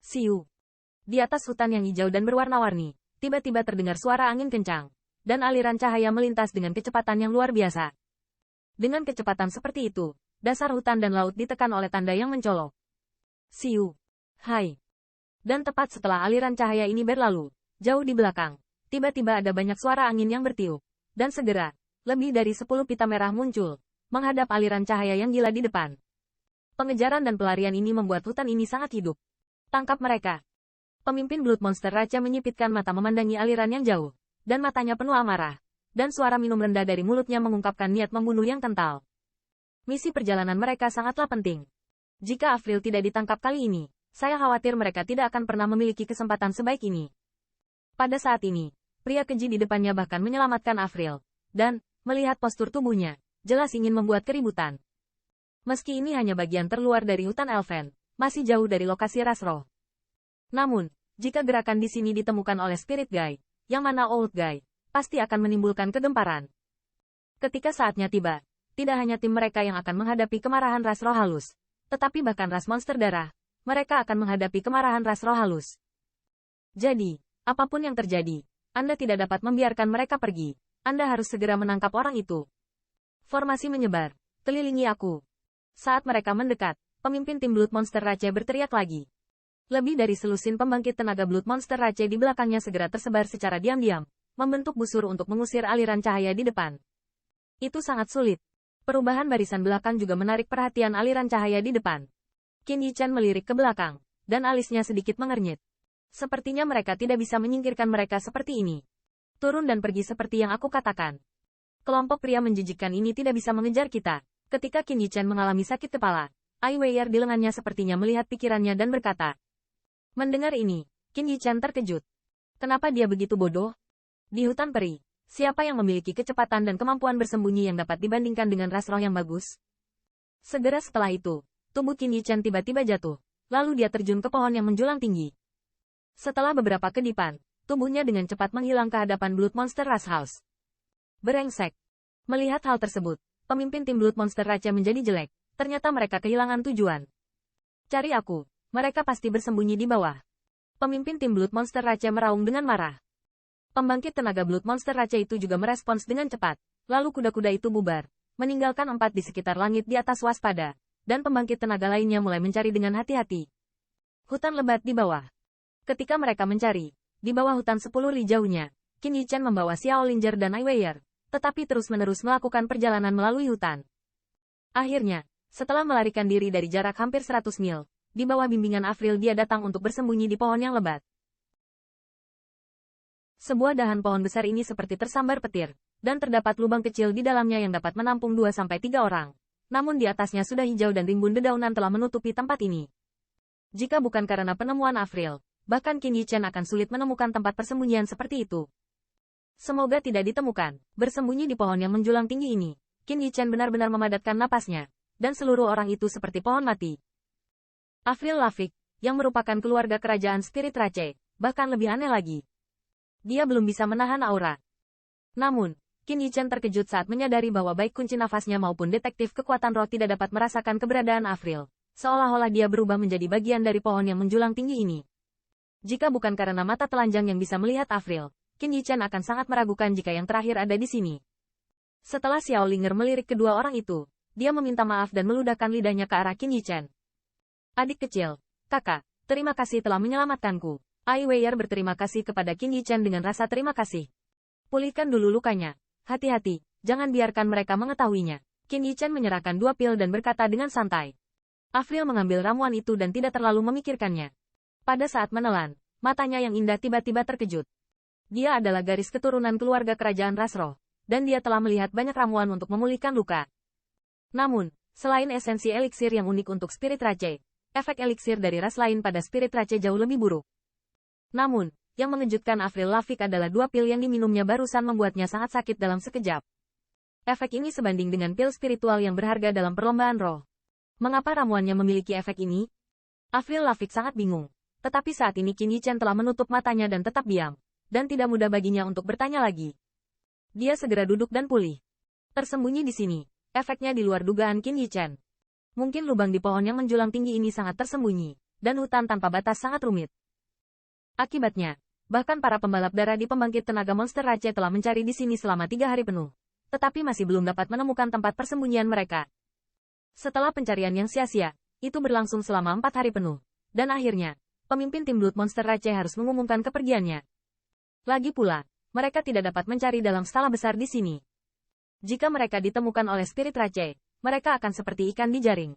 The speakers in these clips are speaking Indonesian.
Siu. Di atas hutan yang hijau dan berwarna-warni, tiba-tiba terdengar suara angin kencang, dan aliran cahaya melintas dengan kecepatan yang luar biasa. Dengan kecepatan seperti itu, dasar hutan dan laut ditekan oleh tanda yang mencolok. Siu. Hai. Dan tepat setelah aliran cahaya ini berlalu, jauh di belakang, tiba-tiba ada banyak suara angin yang bertiup, dan segera, lebih dari 10 pita merah muncul, menghadap aliran cahaya yang gila di depan. Pengejaran dan pelarian ini membuat hutan ini sangat hidup. Tangkap mereka. Pemimpin Blood Monster Raja menyipitkan mata memandangi aliran yang jauh, dan matanya penuh amarah, dan suara minum rendah dari mulutnya mengungkapkan niat membunuh yang kental. Misi perjalanan mereka sangatlah penting. Jika Avril tidak ditangkap kali ini, saya khawatir mereka tidak akan pernah memiliki kesempatan sebaik ini. Pada saat ini, pria keji di depannya bahkan menyelamatkan Avril, dan, melihat postur tubuhnya, jelas ingin membuat keributan. Meski ini hanya bagian terluar dari hutan Elven, masih jauh dari lokasi ras roh. Namun, jika gerakan di sini ditemukan oleh Spirit Guy, yang mana Old Guy, pasti akan menimbulkan kegemparan. Ketika saatnya tiba, tidak hanya tim mereka yang akan menghadapi kemarahan ras roh halus, tetapi bahkan ras monster darah, mereka akan menghadapi kemarahan ras roh halus. Jadi, apapun yang terjadi, Anda tidak dapat membiarkan mereka pergi. Anda harus segera menangkap orang itu. Formasi menyebar, kelilingi aku. Saat mereka mendekat, pemimpin tim Blood Monster Rache berteriak lagi. Lebih dari selusin pembangkit tenaga Blood Monster Rache di belakangnya segera tersebar secara diam-diam, membentuk busur untuk mengusir aliran cahaya di depan. Itu sangat sulit. Perubahan barisan belakang juga menarik perhatian aliran cahaya di depan. Qin Yichan melirik ke belakang, dan alisnya sedikit mengernyit. Sepertinya mereka tidak bisa menyingkirkan mereka seperti ini. Turun dan pergi seperti yang aku katakan. Kelompok pria menjijikkan ini tidak bisa mengejar kita. Ketika Qin Yichan mengalami sakit kepala, Ai Weier di lengannya sepertinya melihat pikirannya dan berkata. Mendengar ini, Qin Yichan terkejut. Kenapa dia begitu bodoh? Di hutan peri, siapa yang memiliki kecepatan dan kemampuan bersembunyi yang dapat dibandingkan dengan ras roh yang bagus? Segera setelah itu, tubuh Qin Yichan tiba-tiba jatuh, lalu dia terjun ke pohon yang menjulang tinggi. Setelah beberapa kedipan, tubuhnya dengan cepat menghilang ke hadapan Blood Monster Ras House. Berengsek. Melihat hal tersebut, pemimpin tim Blood Monster Raja menjadi jelek, ternyata mereka kehilangan tujuan. Cari aku. Mereka pasti bersembunyi di bawah. Pemimpin tim Blood Monster Rache meraung dengan marah. Pembangkit tenaga Blood Monster Rache itu juga merespons dengan cepat. Lalu kuda-kuda itu bubar, meninggalkan 4 di sekitar langit di atas waspada, dan pembangkit tenaga lainnya mulai mencari dengan hati-hati. Hutan lebat di bawah. Ketika mereka mencari, di bawah hutan 10 li jauhnya, Qin Yichan membawa Xiao Linger dan Ai Weier, tetapi terus-menerus melakukan perjalanan melalui hutan. Akhirnya, setelah melarikan diri dari jarak hampir 100 mil, di bawah bimbingan Avril dia datang untuk bersembunyi di pohon yang lebat. Sebuah dahan pohon besar ini seperti tersambar petir, dan terdapat lubang kecil di dalamnya yang dapat menampung 2-3 orang. Namun di atasnya sudah hijau dan rimbun dedaunan telah menutupi tempat ini. Jika bukan karena penemuan Avril, bahkan Qin Yichan akan sulit menemukan tempat persembunyian seperti itu. Semoga tidak ditemukan. Bersembunyi di pohon yang menjulang tinggi ini, Qin Yichan benar-benar memadatkan napasnya, dan seluruh orang itu seperti pohon mati. Avril Lafitte, yang merupakan keluarga kerajaan Spirit Rache, bahkan lebih aneh lagi. Dia belum bisa menahan aura. Namun, Qin Yichan terkejut saat menyadari bahwa baik kunci nafasnya maupun detektif kekuatan roh tidak dapat merasakan keberadaan Avril, seolah-olah dia berubah menjadi bagian dari pohon yang menjulang tinggi ini. Jika bukan karena mata telanjang yang bisa melihat Avril, Qin Yichan akan sangat meragukan jika yang terakhir ada di sini. Setelah Xiao Linger melirik kedua orang itu, dia meminta maaf dan meludahkan lidahnya ke arah Qin Yichan. Adik kecil, kakak, terima kasih telah menyelamatkanku. Ai Weier berterima kasih kepada Qin Yichan dengan rasa terima kasih. Pulihkan dulu lukanya. Hati-hati, jangan biarkan mereka mengetahuinya. Qin Yichan menyerahkan 2 pil dan berkata dengan santai. Avril mengambil ramuan itu dan tidak terlalu memikirkannya. Pada saat menelan, matanya yang indah tiba-tiba terkejut. Dia adalah garis keturunan keluarga kerajaan ras roh, dan dia telah melihat banyak ramuan untuk memulihkan luka. Namun, selain esensi eliksir yang unik untuk Spirit Rache, efek eliksir dari ras lain pada Spirit Rache jauh lebih buruk. Namun, yang mengejutkan Avril Lafitte adalah 2 pil yang diminumnya barusan membuatnya sangat sakit dalam sekejap. Efek ini sebanding dengan pil spiritual yang berharga dalam perlombaan roh. Mengapa ramuannya memiliki efek ini? Avril Lafitte sangat bingung. Tetapi saat ini Qin Yichan telah menutup matanya dan tetap diam, dan tidak mudah baginya untuk bertanya lagi. Dia segera duduk dan pulih. Tersembunyi di sini, efeknya di luar dugaan Qin Yichan. Mungkin lubang di pohon yang menjulang tinggi ini sangat tersembunyi, dan hutan tanpa batas sangat rumit. Akibatnya, bahkan para pembalap darah di pembangkit tenaga monster Rache telah mencari di sini selama 3 hari penuh, tetapi masih belum dapat menemukan tempat persembunyian mereka. Setelah pencarian yang sia-sia, itu berlangsung selama 4 hari penuh, dan akhirnya, pemimpin tim Blood Monster Rache harus mengumumkan kepergiannya. Lagi pula, mereka tidak dapat mencari dalam skala besar di sini. Jika mereka ditemukan oleh spirit Rache, mereka akan seperti ikan di jaring.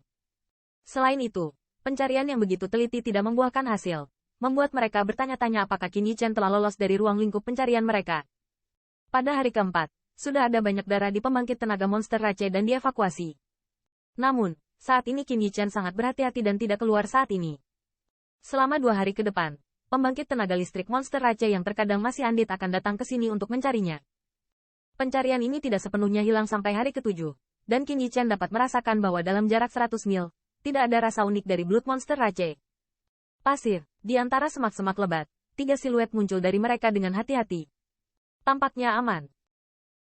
Selain itu, pencarian yang begitu teliti tidak membuahkan hasil, membuat mereka bertanya-tanya apakah Qin Yichen telah lolos dari ruang lingkup pencarian mereka. Pada hari keempat, sudah ada banyak darah di pembangkit tenaga monster Rache dan dievakuasi. Namun, saat ini Qin Yichen sangat berhati-hati dan tidak keluar saat ini. Selama 2 hari ke depan, pembangkit tenaga listrik monster Rache yang terkadang masih andit akan datang ke sini untuk mencarinya. Pencarian ini tidak sepenuhnya hilang sampai hari ke-7, dan Qin Yichen dapat merasakan bahwa dalam jarak 100 mil, tidak ada rasa unik dari Blood Monster Rache. Pasir, di antara semak-semak lebat, 3 siluet muncul dari mereka dengan hati-hati. Tampaknya aman.